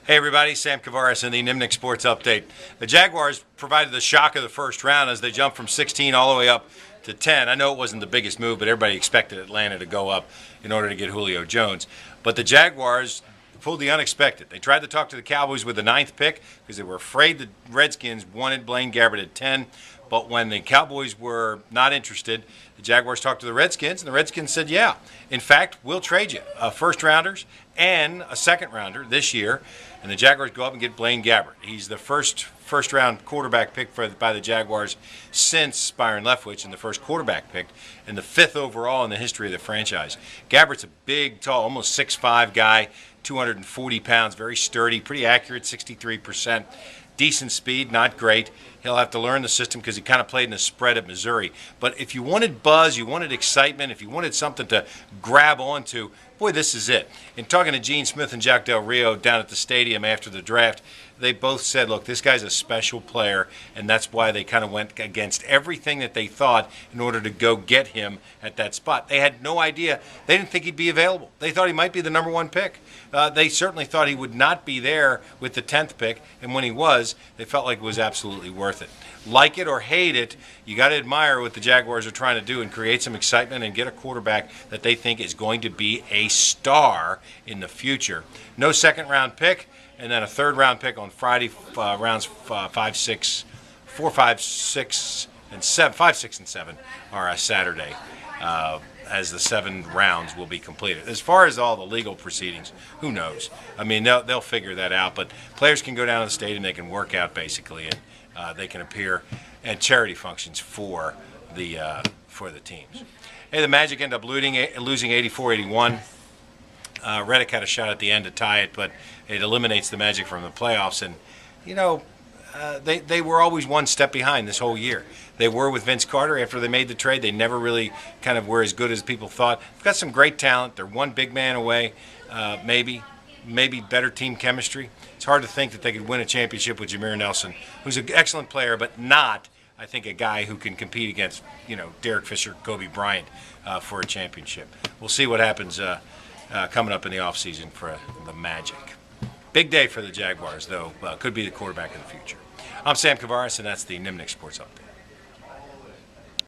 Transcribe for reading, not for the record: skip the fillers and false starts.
Hey everybody, Sam Kavaris in the Nimnik Sports Update. The Jaguars provided the shock of the first round as they jumped from 16 all the way up to 10. I know it wasn't the biggest move, but everybody expected Atlanta to go up in order to get Julio Jones. But the Jaguars pulled the unexpected. They tried to talk to the Cowboys with the 9th pick because they were afraid the Redskins wanted Blaine Gabbert at 10. But when the Cowboys were not interested, the Jaguars talked to the Redskins, and the Redskins said, yeah, in fact, we'll trade you first-rounders and a second-rounder this year. And the Jaguars go up and get Blaine Gabbert. He's the first-round quarterback pick by the Jaguars since Byron Leftwich, and the first quarterback pick, and the 5th overall in the history of the franchise. Gabbert's a big, tall, almost 6'5" guy, 240 pounds, very sturdy, pretty accurate, 63%. Decent speed, not great. He'll have to learn the system because he kind of played in the spread at Missouri. But if you wanted buzz, you wanted excitement, if you wanted something to grab onto, boy, this is it. In talking to Gene Smith and Jack Del Rio down at the stadium after the draft, they both said, look, this guy's a special player, and that's why they kind of went against everything that they thought in order to go get him at that spot. They had no idea. They didn't think he'd be available. They thought he might be the number 1 pick. They certainly thought he would not be there with the 10th pick, and when he was, they felt like it was absolutely worth it. Like it or hate it, you got to admire what the Jaguars are trying to do and create some excitement and get a quarterback that they think is going to be a star in the future. No second-round pick, and then a third-round pick on Friday, rounds 5, 6, 4, 5, 6, and 7. 5, 6, and 7 are Saturday, as the 7 rounds will be completed. As far as all the legal proceedings, who knows? I mean, they'll figure that out. But players can go down to the stadium, they can work out basically, and they can appear at charity functions for the teams. Hey, the Magic end up losing 84-81. Reddick had a shot at the end to tie it, but it eliminates the Magic from the playoffs. And, you know, they were always one step behind this whole year. They were with Vince Carter after they made the trade. They never really kind of were as good as people thought. They've got some great talent. They're one big man away, maybe better team chemistry. It's hard to think that they could win a championship with Jameer Nelson, who's an excellent player, but not, I think, a guy who can compete against, Derek Fisher, Kobe Bryant for a championship. We'll see what happens coming up in the offseason for the Magic. Big day for the Jaguars, though. Could be the quarterback of the future. I'm Sam Kavaris, and that's the Nimnik Sports Update.